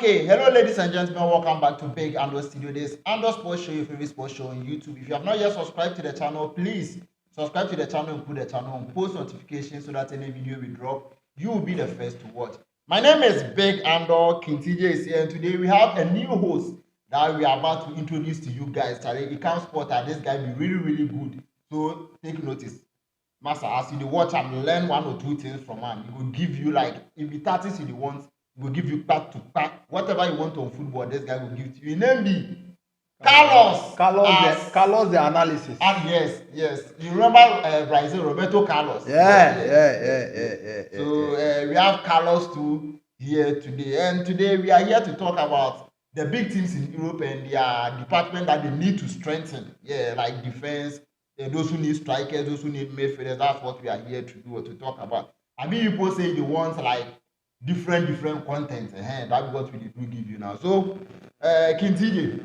Okay, hello ladies and gentlemen, welcome back to Big Ando Studio. This Ando Sports Show, your favorite sports show on YouTube. If you have not yet subscribed to the channel, please subscribe to the channel and put the channel on post notifications so that any video we drop, you will be the first to watch. My name is Big Ando, Kintije is here, and today we have a new host that we are about to introduce to you guys. Charlie, he can't spot that this guy be really good. So take notice. Master, as you watch and learn one or two things from him, he will give you like if the 30s he wants, he will give you back to back. Whatever you want on football, this guy will give to you. His name be Carlos. Carlos the analysis. And yes. You remember Brazil, Roberto Carlos? Yeah. So we have Carlos too here today. And today we are here to talk about the big teams in Europe and their department that they need to strengthen. Yeah, like defense, those who need strikers, those who need midfielders. That's what we are here to do or to talk about. I mean, people say they want like different content. That's what we do give you now. So, Kintije.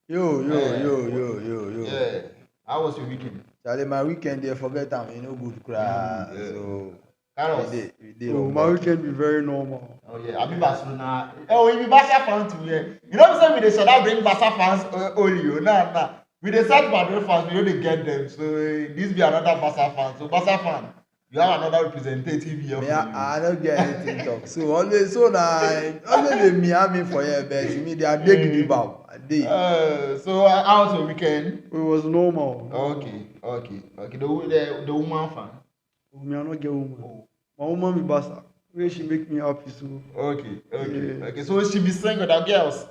Yo. Yeah. How was your weekend? Charlie, my weekend they forget them. Good cry. So Carlos. My weekend be very normal. Oh yeah, I be Barcelona. Oh, we be Barca fans too. Yeah. You know what I'm saying? We dey shall bring Barca fans only. Nah. We dey search Madrid fans. We don't get them. So this be another Barca fan. So Barca fan, you have another representative here. Yeah, I don't get anything talk. So always the Miami for you, but to me they are big about. So how was your weekend? It was normal. Okay. The woman fan. Me, I not get woman. Oh. My woman be Basa. Where she make me happy so. Okay. So she be saying with her girls.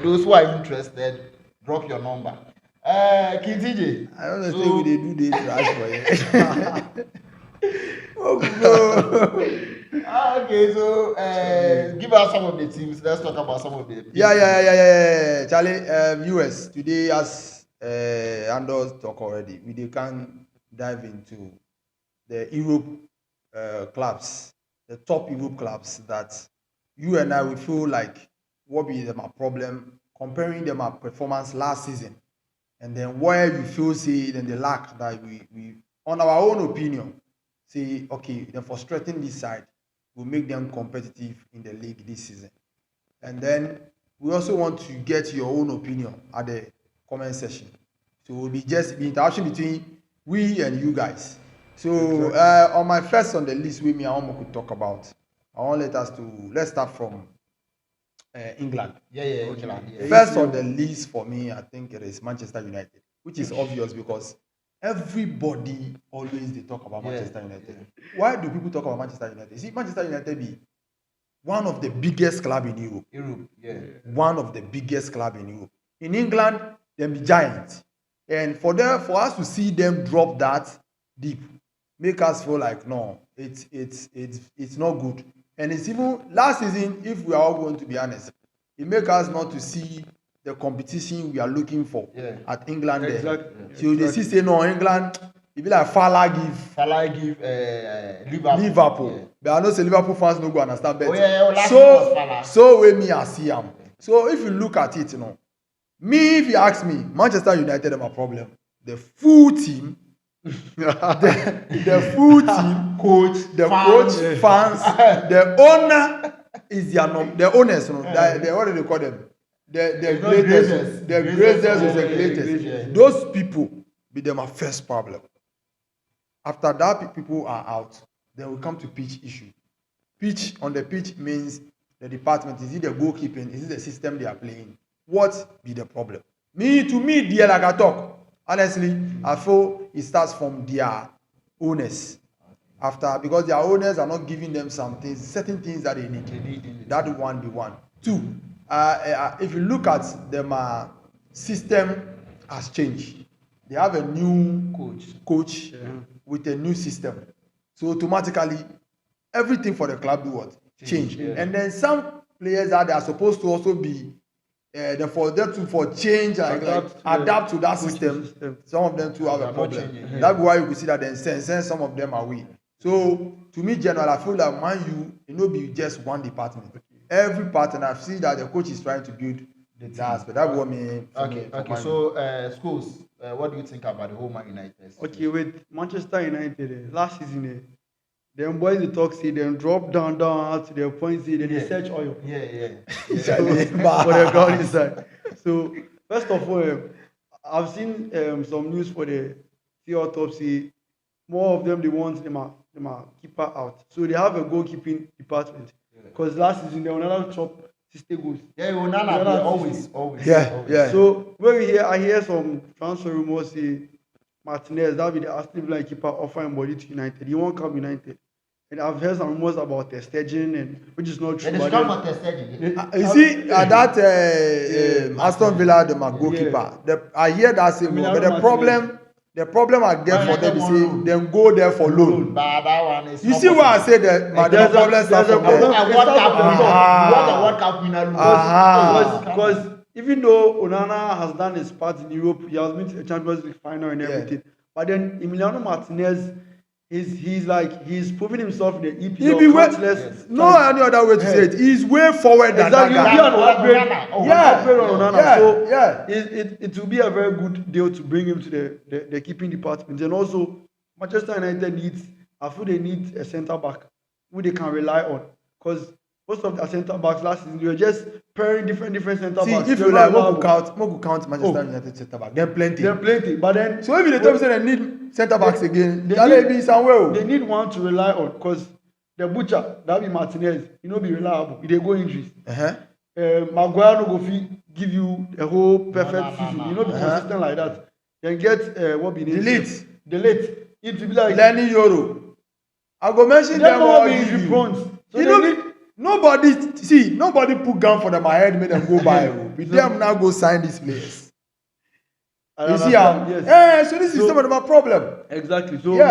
Those who are interested, drop your number. Kintije. I don't know if they do the trash for you. Oh no. Okay, so give us some of the teams. Let's talk about some of the. Yeah. Charlie, US today, as Anders talk already, we can dive into the Europe clubs, the top Europe clubs that you and I will feel like what be them a problem, comparing them a performance last season, and then where you feel see then the lack that we on our own opinion say okay, then for strengthening this side will make them competitive in the league this season. And then we also want to get your own opinion at the comment section. So it will be just the interaction between we and you guys. So on my first on the list with me, I want to talk about. Let's start from England. Yeah, England. Yeah. First on the list for me, I think it is Manchester United, which is obvious because everybody always they talk about Manchester United. Why do people talk about Manchester United? See, Manchester United be one of the biggest club in Europe. One of the biggest club in Europe. In England, they be giants. And for us to see them drop that deep, make us feel like no, it's not good. And it's even last season, if we are all going to be honest, it make us not to see the competition we are looking for at England. Exactly. So they see say no, England, it be like Fala give Liverpool. Yeah. But I know say Liverpool fans no go understand better. So when me I see them. So if you look at it, if you ask me, Manchester United have a problem. The full team, the full team, coach, fans, the owner is the owners. What do they call them? The greatest is the greatest. Those people be them a first problem. After that, people are out. Then we come to pitch issue. Pitch on the pitch means the department. Is it the goalkeeping? Is it the system they are playing? What be the problem? To me, dear, like I talk. Honestly, I feel it starts from their owners. Because their owners are not giving them certain things that they need. That one be one. Two, if you look at them, system has changed. They have a new coach with a new system. So automatically, everything for the club do what? Change. Yeah. And then some players that are supposed to also be for change and adapt to that system. Some of them too have a problem. That's why you could see that then send some of them away. So to me, general, I feel that Man U, it not be just one department. Every part, and I've seen that the coach is trying to build the task. But that what me. Okay. So schools, what do you think about the whole Man United? Okay, with Manchester United last season, Them boys they talk say them drop down out to their point say then they search oil. Yeah. So, for the ground inside. So first of all, I've seen some news for the sea autopsy. More of them they want them are keeper out. So they have a goalkeeping department. Because last season they were another top 60 goals. Yeah, Onana always. Yeah. So when I hear some transfer rumors say Martinez, that be the Aston Villa keeper offering body to United. He won't come United. And I've heard some rumors about Stegen, and which is not true. They come for Stegen. You see, that Aston Villa, the goalkeeper, I hear that same, but the problem I get for them is say them go there for loan. But that one is. You see why I say that? But the problem starts from there. World Cup winner. Because even though Onana has done his part in Europe, he has been to the Champions League final and everything. But then Emiliano Martinez, he's proving himself in the EPL. No any other way to say it. He's way forward than that guy. Upgrade on Onana. So it will be a very good deal to bring him to the keeping department. And also Manchester United I feel they need a centre back who they can rely on. Because most of the centre backs last season, they were just pairing different centre backs. See, if you like, we could count Manchester United centre back. They're plenty. But then, so if you tell me they need centre backs again, they be somewhere. They need one to rely on because the butcher, that be Martinez, he no be reliable. He dey go injuries. Maguire no go fit give you a whole perfect season. He no be consistent like that. Then get what be delete. It will be like Lenny Yoro. I go mention them all. Injury prone. So nobody put gun for them ahead, make them go buy. With them now go sign these players. You see how? Yes. So this is some of my problem. Exactly. So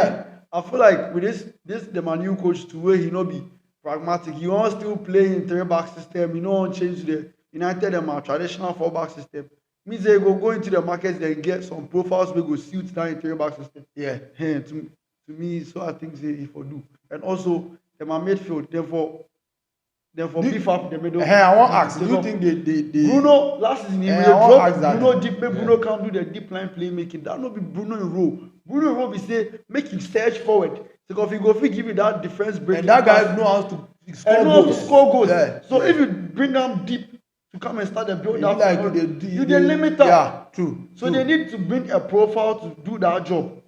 I feel like with this the new coach to where he not be pragmatic. He wants still play in 3-back system. He don't want change to the United traditional 4-back system. Means they go into the markets and get some profiles we go suit that in 3-back system. Yeah. To me, so I think they for do. And also them are midfield, therefore beef up the middle. I want to ask, do you think they Bruno last season he drop Bruno deep, Bruno can't do the deep line playmaking. That not be Bruno in row. Bruno in row be say make him surge forward. So if he go give you that defense break. And that guy know how to score goals. So Yeah. if you bring them deep to come and start the build up, you they limit them. Yeah, true. So they need to bring a profile to do that job.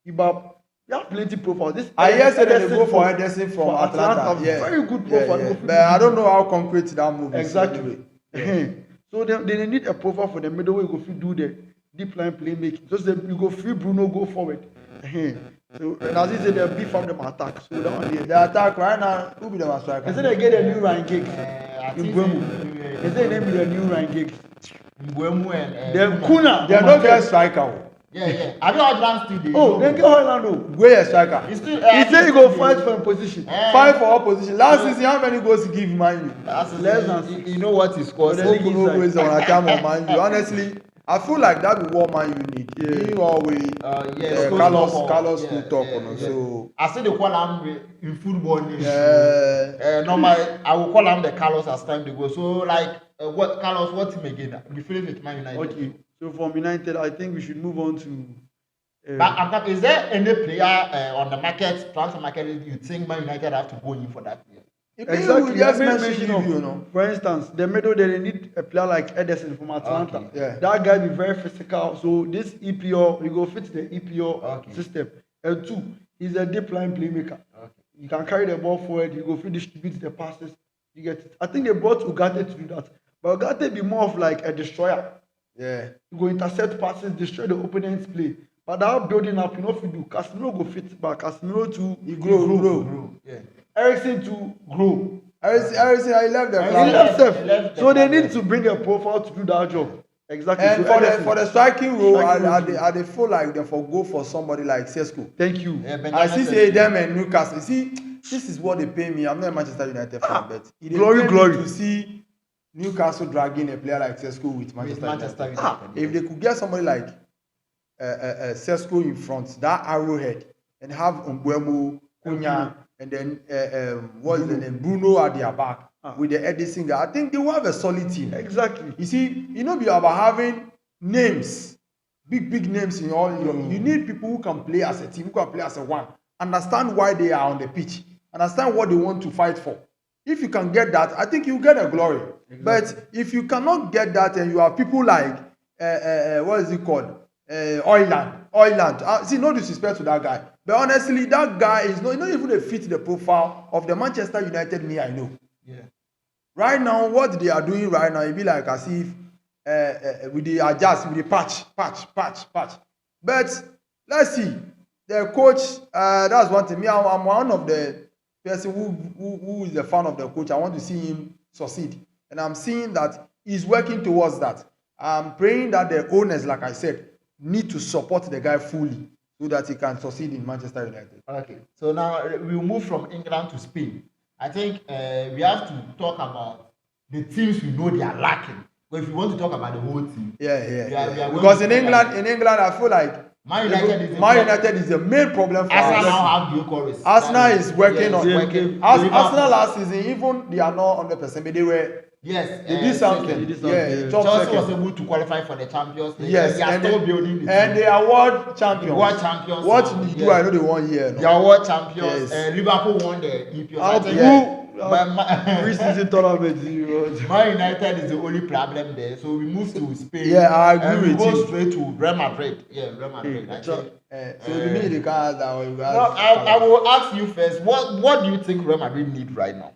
They have plenty profiles. I hear say they go for Ederson from Atlanta. Yeah. Very good profile. Yeah. But I don't know how concrete that move is. Exactly. So they need a profile for the middle way go do the deep line playmaking. Just you go free Bruno go forward. So and as he said they beef up them attack. So that one the attack right now, who be the striker? They say they get a new Ryan Giggs in Mbeumo. They say they be the new Ryan Giggs. Mbeumo and Then Kuna. They are not get striker. Yeah. Have you heard today? Then get Hoylando. Where a striker? He said he go fight for a position. Fight for opposition. Last season, how many goals he give Man U? Less than you know what he scored. No goals on account of Man U. Honestly, I feel like that be what Man U need. He always Carlos will talk on. So I say they call him in football name. Normally I will call him the Carlos as time to go. So like what Carlos, what team again? We feel with Man United. Okay. So from United, I think we should move on to. But is there any player on the market, transfer market, you think Man United have to go in for that player? Exactly. Just mention you know. For instance, the middle they need a player like Ederson from Atlanta. Okay. Yeah. That guy be very physical. So this EPL, you go fit the EPL system. And 2, he's a deep line playmaker. Okay. You can carry the ball forward. You go fit distribute the passes. You get it. I think they brought Ugarte to do that, but Ugarte be more of like a destroyer. Yeah. You go intercept passes, destroy the opponent's play. But that building up, you know if you do. Casemiro go fit back. Casemiro to grow. Yeah. Ericsson to grow. Ericsson, I left them. He left. So they need to bring a profile to do that job. Exactly. And so for the striking role, I feel like they go for somebody like Sesko. Thank you. I see them and Newcastle. You see, this is what they pay me. I'm not a Manchester United fan, but glory to see Newcastle dragging a player like Sesko with Manchester United. If they could get somebody like Sesko in front, that arrowhead, and have Mbeumo, Cunha, and then what's the name, Bruno at their back with the Ederson guy, I think they will have a solid team. Exactly. You see, you know, be about having names, big names in all. You need people who can play as a team, who can play as a one. understand why they are on the pitch, understand what they want to fight for. If you can get that, I think you get a glory. Exactly. But if you cannot get that and you have people like, what is it called? Oiland. See, no disrespect to that guy. But honestly, that guy is not even a fit the profile of the Manchester United me I know. Yeah. Right now, what they are doing right now, it be like as if with the adjust, with the patch. But let's see. The coach, that's one thing. Me, I'm one of the person who is a fan of the coach. I want to see him succeed. And I'm seeing that he's working towards that. I'm praying that the owners, like I said, need to support the guy fully so that he can succeed in Manchester United. Okay. So now we'll move from England to Spain. I think we have to talk about the teams we know they are lacking. But if you want to talk about the whole team, because in England, I feel like Man United is the main problem for Arsenal now have the chorus. Arsenal is working on working. Arsenal last season, even they are not 100%, but they were. Yes, they did something. Yeah, Chelsea was able to qualify for the Champions League. Yes, they are still building it. And they are world champions. World champions. What did do? I know they won here. They are world champions. Yes. Liverpool won the EPL. Preseason tournament. Man United is the only problem there. So we move to Spain. Yeah, I agree with you. We go straight to Real Madrid. Yeah, Real Madrid. So the minute they can't I will ask you first. What do you think Real Madrid need right now?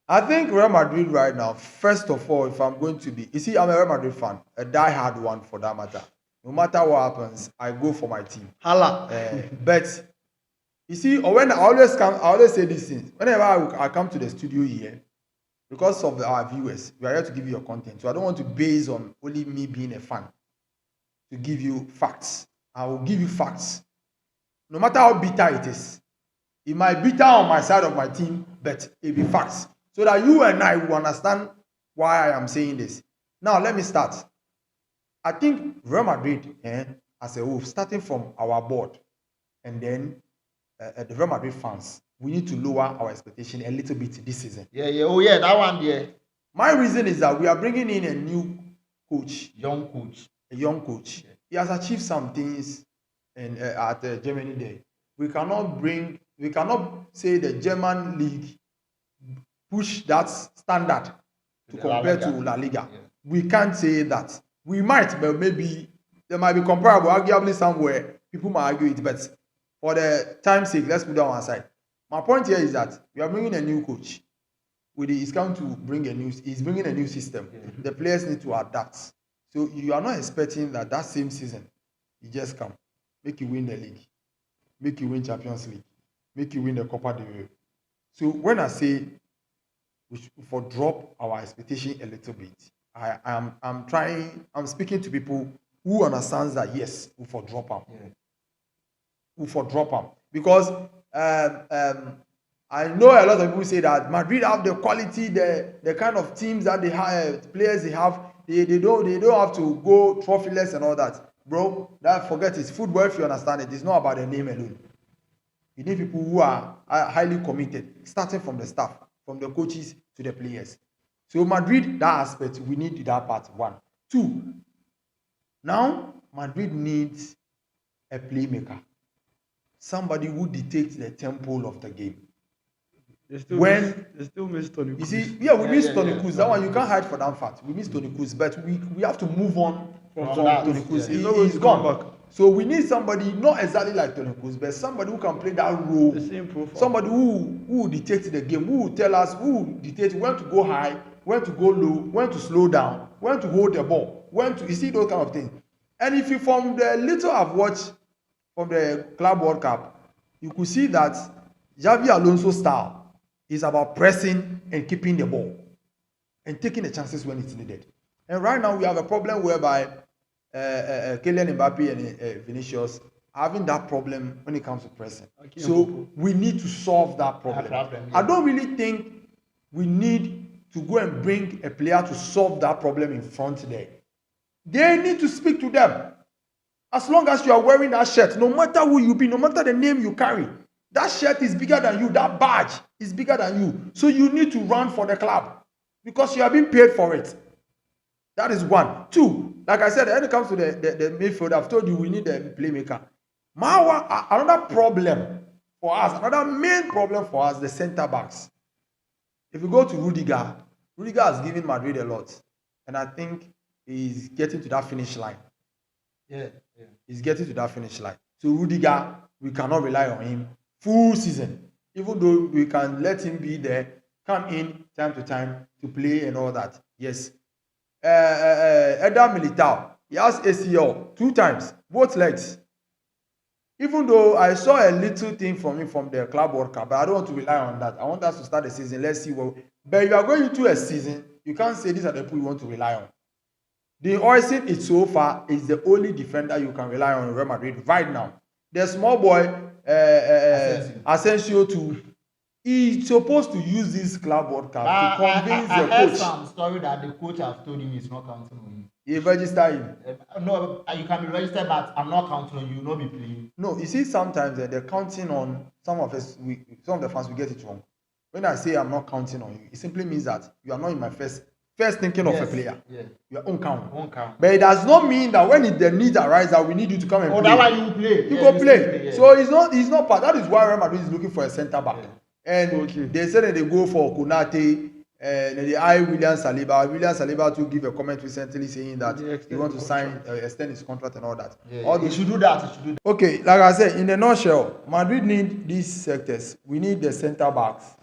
I think Real Madrid right now, first of all, if I'm going to be, you see, I'm a Real Madrid fan, a die-hard one for that matter. No matter what happens, I go for my team. Hala. But you see, when I always say these things. Whenever I come to the studio here, because of our viewers, we are here to give you your content. So I don't want to base on only me being a fan to give you facts. I will give you facts, no matter how bitter it is. It might be bitter on my side of my team, but it be facts. So that you and I will understand why I am saying this. Now, let me start. I think Real Madrid, as a whole, starting from our board, and then the Real Madrid fans, we need to lower our expectation a little bit this season. Yeah. Oh, yeah, that one, yeah. My reason is that we are bringing in a new coach. A young coach. Yeah. He has achieved some things at Germany there. We cannot say the German league push that standard to compare to La Liga. Yeah. We can't say that. We might, but maybe there might be comparable. Arguably somewhere, people might argue it, but for the time's sake, let's put that one aside. My point here is that we are bringing a new coach. He's going to bring he's bringing a new system. Yeah. The players need to adapt. So you are not expecting that same season, you just come, make you win the league, make you win Champions League, make you win the Copa del Rey. So when I say we should drop our expectation a little bit, I'm speaking to people who understands that yes, we for drop them. Yeah. We for drop them. Because I know a lot of people say that Madrid have the quality, the kind of teams that they have, players they have, they don't have to go trophyless and all that. Bro, forget it. Football, if you understand it, it's not about the name alone. You need people who are highly committed, starting from the staff, from the coaches to the players. So Madrid, that aspect, we need that part, 1. 2, now Madrid needs a playmaker. Somebody who dictates the tempo of the game. They still miss Toni Kroos. You see, we miss Toni Kroos. That one, you can't hide for that fact. We miss Toni Kroos, but we have to move on from Toni Kroos. He's gone back. So we need somebody not exactly like Toni Kroos, but somebody who can play that role. The same profile. Somebody who dictates the game, who will tell us, who dictates when to go high, when to go low, when to slow down, when to hold the ball, you see those kind of things. And if you, from the little I've watched from the Club World Cup, you could see that Xavi Alonso's style is about pressing and keeping the ball and taking the chances when it's needed. And right now we have a problem whereby Kylian Mbappe and Vinicius are having that problem when it comes to pressing. So we need to solve that problem. Yeah. I don't really think we need to go and bring a player to solve that problem in front there. They need to speak to them. As long as you are wearing that shirt, no matter who you be, no matter the name you carry, that shirt is bigger than you, that badge is bigger than you. So you need to run for the club because you have been paid for it. That is 1. 2, like I said, when it comes to the midfield, I've told you we need a playmaker. Another problem for us, another main problem for us, the centre backs. If you go to Rudiger has given Madrid a lot, and I think he's getting to that finish line. Yeah. He's getting to that finish line. So Rudiger, we cannot rely on him full season, even though we can let him be there, come in time to time to play and all that. Yes. Eder Militao, he has ACL 2 times, both legs. Even though I saw a little thing from him from the Club World Cup, but I don't want to rely on that. I want us to start the season. Let's see what. But if you are going into a season, you can't say these are the people you want to rely on. The Oisin is so far is the only defender you can rely on in Real Madrid right now. The small boy Asensio too. He's supposed to use this Club World Cup to convince the coach. I heard some story that the coach has told him he's not counting on him. He registered him. No, you can be registered, but I'm not counting on you. You will not be playing. No, you see, sometimes they're counting on some of us. Some of the fans will get it wrong. When I say I'm not counting on you, it simply means that you are not in my first thinking of a player. Yeah. You are on count. Won't count. But it does not mean that when the need arises that we need you to come and play. That's why you play. You go play. Yeah. So he's not part. That is why Real Madrid is looking for a centre back. Yeah. And they said that they go for Konate. They eye William Saliba. William Saliba to give a comment recently saying that he wants to sign, extend his contract and all that. Yeah, all he should do that. Okay, like I said, in a nutshell, Madrid need these sectors. We need the centre backs.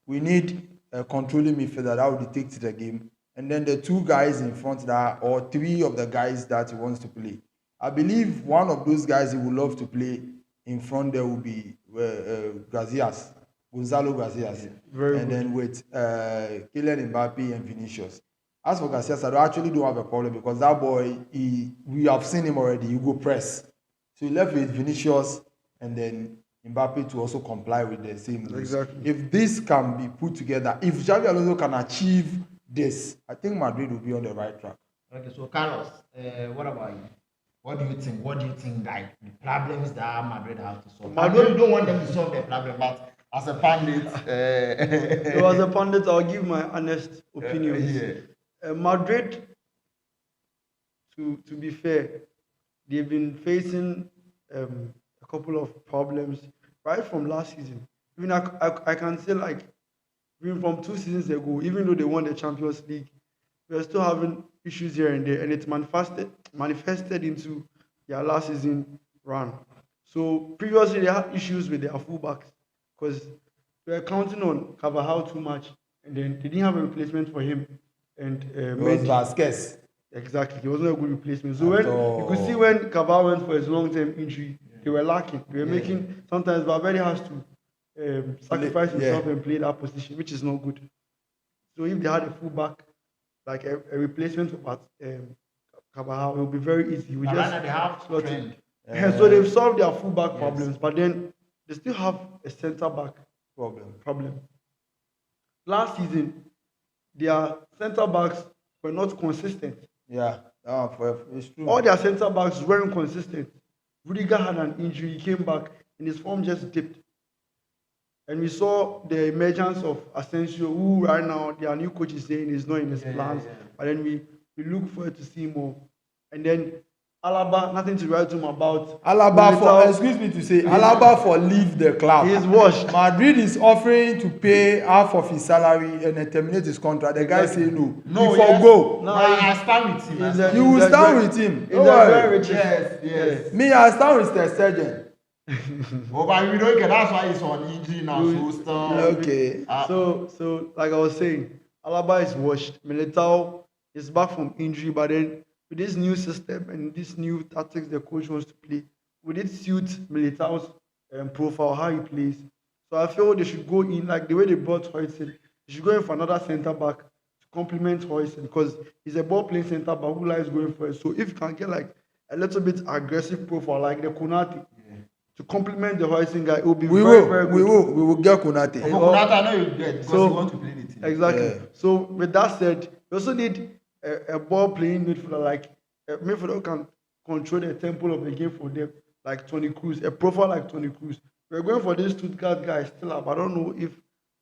We need a controlling midfielder that will dictate the game. And then the 2 guys in front that, or 3 of the guys that he wants to play. I believe one of those guys he would love to play in front there will be Gonzalo Garcias. And then with Kylian Mbappe and Vinicius. As for Garcias, I actually don't have a problem because that boy, we have seen him already. You go press. So he left with Vinicius and then Mbappe to also comply with the same rules. Exactly. If this can be put together, if Xabi Alonso can achieve this, I think Madrid will be on the right track. Okay, so Carlos, what about you? What do you think? Like the problems that Madrid have to solve? I know you don't want them to solve the problem, but as a pundit, as a pundit, I'll give my honest opinion. Madrid, to be fair, they've been facing a couple of problems right from last season. Even I can say like even from 2 seasons ago, even though they won the Champions League, we are still having issues here and there, and it's manifested into their last season run. So previously they had issues with their fullbacks because they were counting on Carvajal too much, and then they didn't have a replacement for him. And it was Vasquez. Exactly, he wasn't a good replacement. So when you could see when Carvajal went for his long-term injury, they were lacking. They were making sometimes Valverde has to sacrifice himself and play that position, which is not good. So if they had a fullback, like a replacement for Carvajal, it would be very easy. We just they have slot in. So they've solved their fullback problems, but then they still have a centre back problem. Last season, their centre backs were not consistent. Yeah, it's true. All their centre backs weren't consistent. Rudiger had an injury, he came back, and his form just dipped. And we saw the emergence of Asensio, who right now their new coach is saying is not in his plans. But then we look forward to see more. And then Alaba, nothing to write home about. Alaba for leave the club. He's washed. Madrid is offering to pay half of his salary and then terminate his contract. The guy say no. No, go. No, I stand with him. You will stand with him. Yes. Me, I stand with the surgeon. But we don't get. That's why he's on injury now. Okay. So like I was saying, Alaba is washed. Militao is back from injury, but then with this new system and this new tactics the coach wants to play, would it suit Militao's profile, how he plays? So I feel they should go in like the way they brought Hoyson. They should go in for another centre back to complement Hoyson because he's a ball playing centre back who likes going for it. So if you can get like a little bit aggressive profile like the Konate to complement the Hoyson guy, it will be very good. We will get Konate. Konate, I know you get because you want to play the team. Exactly. Yeah. So with that said, you also need a ball playing midfielder, like a midfielder who can control the tempo of the game for them, like Toni Kroos, a profile like Toni Kroos. We're going for this Stuttgart guy still up. I don't know if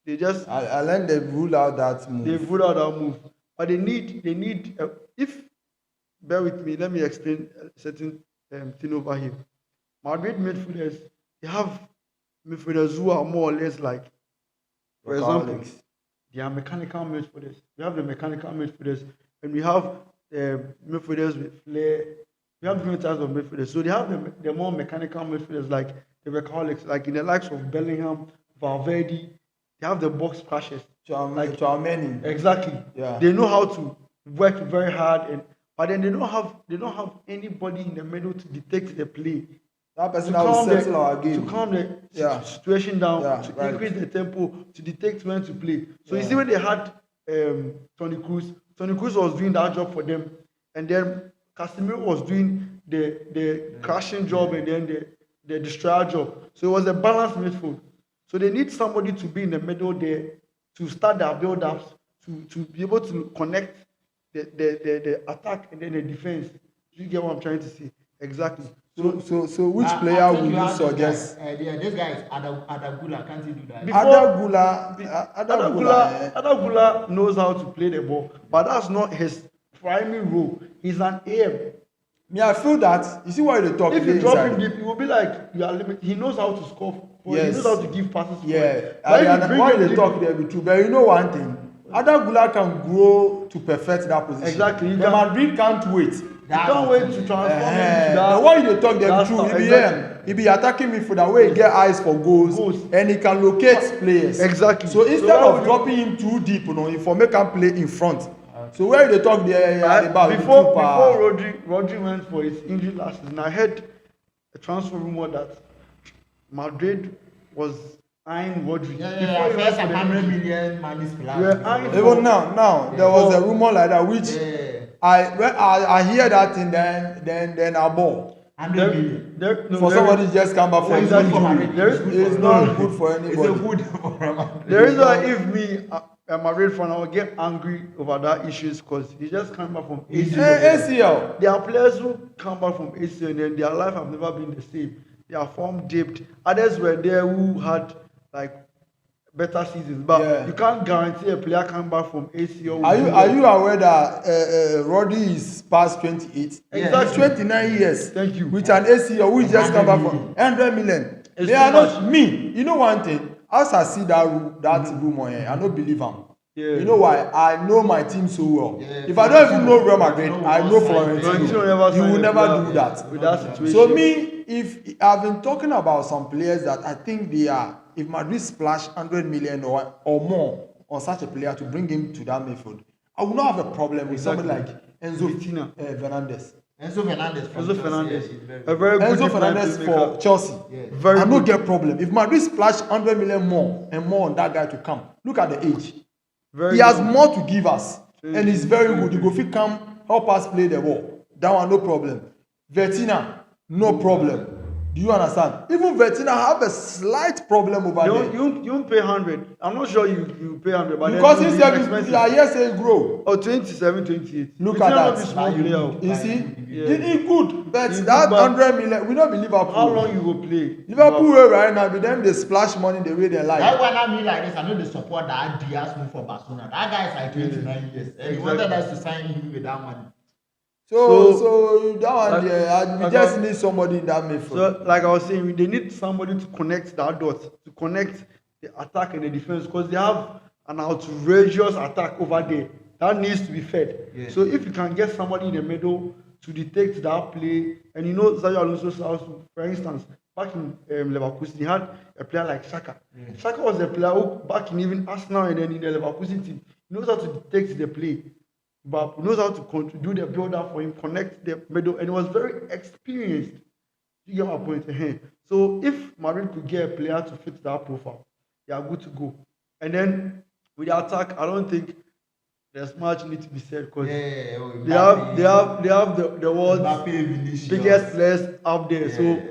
they just. I learned they've ruled out that move. They've ruled out that move, but they need. If bear with me, let me explain a certain thing over here. Madrid midfielders, they have midfielders who are more or less like, for example, Workaholics. they are mechanical midfielders. We have the mechanical midfielders, and we have midfielders with flair. We have different types of midfielders. So they have the more mechanical midfielders, like the workaholics, like in the likes of Bellingham, Valverde. They have the box crashers. Like Chouameni. Exactly. Yeah. They know how to work very hard, but then they don't have anybody in the middle to detect the play. That person that will settle our game. To calm the situation down, to right. increase the tempo, to detect when to play. So you Yeah. see when they had Toni Kroos was doing that job for them, and then Casemiro was doing the crashing job and then the destroyer job. So it was a balanced midfield. So they need somebody to be in the middle there to start their build-ups, to be able to connect the attack and then the defense. You get what I'm trying to say? Exactly. So which player will you suggest? This guy is Adagula. Can't he do that? Adagula knows how to play the ball, but that's not his primary role. He's an AM. Me, I feel that you see why they talk. If you drop him deep, it will be like you are limited. He knows how to score. Yes. He knows how to give passes. Yeah. Why they talk there be true. But you know one thing, Adagula can grow to perfect that position. Exactly. The Madrid can't wait. You can't wait to transform him into that. Why they talk there be true. He be attacking me for that way. He get eyes for goals. And he can locate players. Exactly. So instead of dropping him too deep, he for make him play in front. So where they talk there about before Rodri went for his injury last season, I heard a transfer rumor that Madrid was eyeing Rodri. First 100 million money splash. Even now there was a rumor like that which I hear that thing then I ball. 100 million. For somebody just come back from injury. It's not good for anybody. It's a good for Madrid. The reason why if me a Madrid fan, I will get angry over that issues because he just come back from ACL. There are players who come back from ACL and then their life have never been the same. Their form dipped. Others were there who had like better seasons, but you can't guarantee a player coming back from ACL. Are you aware that Rodri is past 28? Exactly. 29 years. Thank you. With an ACL, who just come back from 100 million. They are not me. You know one thing. As I see that rumor here, I don't believe him. Yeah. You know why? I know my team so well. If I don't even know Real Madrid, I know Florentino. You will never do that. With that situation. So me, if I've been talking about some players that I think they are, if Madrid splash 100 million or more on such a player to bring him to that midfield, I will not have a problem with somebody like Enzo Fernandez. Enzo Fernandez. A very good Enzo Fernandez for Chelsea. Yeah. I don't get problem. If Madrid splash 100 million more and more on that guy to come, look at the age. He has more to give us. And he's very good. He go fit come, help us play the ball. That one, no problem. Vertina, no problem. Do you understand? Even Vertina have a slight problem over there. You pay 100. I'm not sure you pay 100, but because he said yes, he grow. Oh, 27, 28. Look at that. Small player. You see, he good, but that 100 million, we don't be Liverpool. How long you go play? Liverpool right now, with them they splash money the way they like. That's why I mean like this. I know they support that Diaz move for Barcelona. That guy is like 29 years, and he wanted us to sign him with that money. So that one there, we just need somebody in that midfield. So, like I was saying, they need somebody to connect that dot, to connect the attack and the defense, because they have an outrageous attack over there that needs to be fed. Yeah. So if you can get somebody in the middle to detect that play, and you know Xabi Alonso's house, for instance, back in Leverkusen, he had a player like Xhaka. Yeah. Xhaka was a player who, back in even Arsenal and then in the Leverkusen team, he knows how to detect the play. But knows how to do the build-up for him, connect the middle, and he was very experienced. You get my point? So if Madrid could get a player to fit that profile, they are good to go. And then with the attack, I don't think there's much need to be said because they have the world's biggest players up there. Yeah. So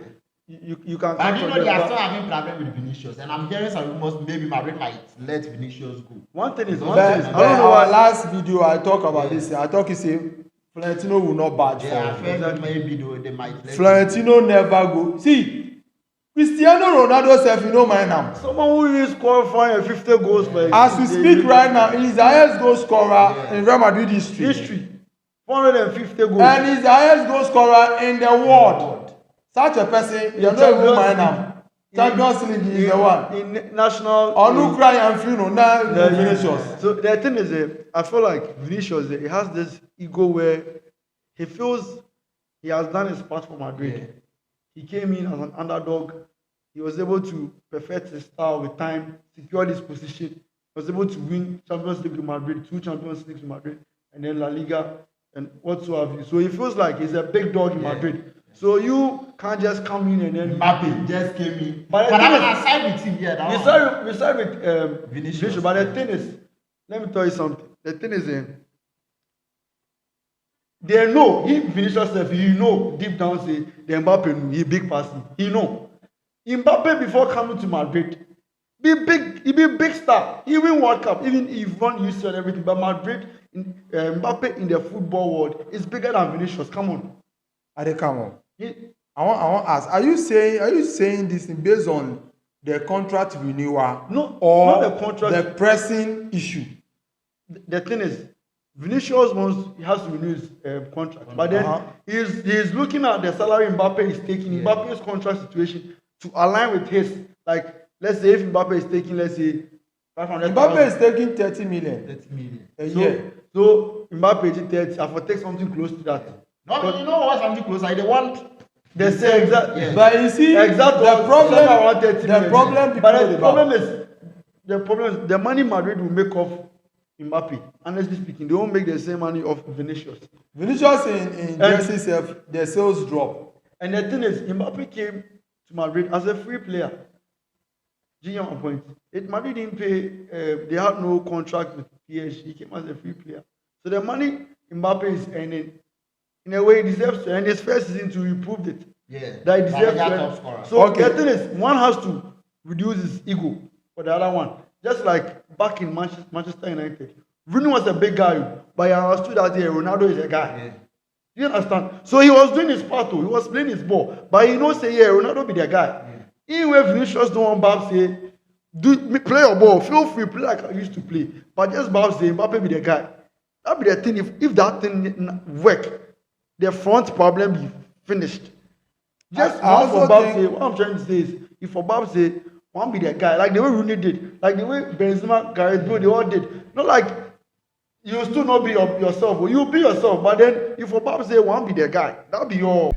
you can. But you know they are still having problem with Vinicius, and I'm hearing some rumors maybe Madrid might let Vinicius go. One thing is, I don't know why. Last video I talk about this. I talk he say Florentino will not badge for him. Maybe they might. Florentino never go. See, Cristiano Ronaldo self, you know my name. Someone who is qualifying 50 goals by. As we speak right now, he is the highest goal scorer in Real Madrid history. 450 goals. And he is the highest goal scorer in the world. Such a person, you don't even mind him. Champions League is the one. In national. Onu cry and feel no now Vinicius. So the thing is, I feel like Vinicius, he has this ego where he feels he has done his part for Madrid. Yeah. He came in as an underdog. He was able to perfect his style with time, secure his position. He was able to win Champions League with Madrid, 2 Champions Leagues with Madrid, and then La Liga and whatsoever. So he feels like he's a big dog in Madrid. So you can't just come in and then Mbappe just came in. But I side with him here. We start with Vinicius. But the thing is, let me tell you something. The thing is, they know he Vinicius self. He know deep down say the Mbappe he big person. He know Mbappe before coming to Madrid, he be big star. He win World Cup, even he won UCL and everything. But Madrid, Mbappe in the football world is bigger than Vinicius. Come on. Come on. I want to ask, are you saying this based on the contract renewal? No, or not the contract. The pressing issue? The thing is, Vinicius he has to renew his contract, but then he's looking at the salary Mbappe is taking, Mbappe's contract situation to align with his. Like, let's say if Mbappe is taking, let's say 500. Mbappe is taking 30 million. 30 million a year. So Mbappe is 30. I will take something close to that. No, you know what? Something close. I want. They say exactly. Yeah. But you see, exactly the problem is the money Madrid will make off Mbappe. Honestly speaking, they won't make the same money off Vinicius. Vinicius in Jersey self, their sales drop. And the thing is, Mbappe came to Madrid as a free player. Junior point. Madrid didn't pay. They had no contract with PSG. He came as a free player. So the money Mbappe is earning, in a way, he deserves to. And his first season to improve it. Yeah. That he deserves to. So the thing is, one has to reduce his ego for the other one. Just like back in Manchester United, Rooney was a big guy, but he understood that Ronaldo is a guy. Yeah. You understand? So he was doing his part too. He was playing his ball, but he knows say Ronaldo be the guy. Yeah. Even when Vinicius don't want Mbappe say, play your ball, feel free, play like I used to play, but just Mbappe say Mbappe be the guy. That be the thing. If that thing work, the front problem be finished. Just what I'm trying to say is, if Mbappe say, one be the guy, like the way Rooney did, like the way Benzema, Gareth Bale, they all did. Not like you still not be yourself, but you be yourself. But then if Mbappe say, one be the guy, that'll be all.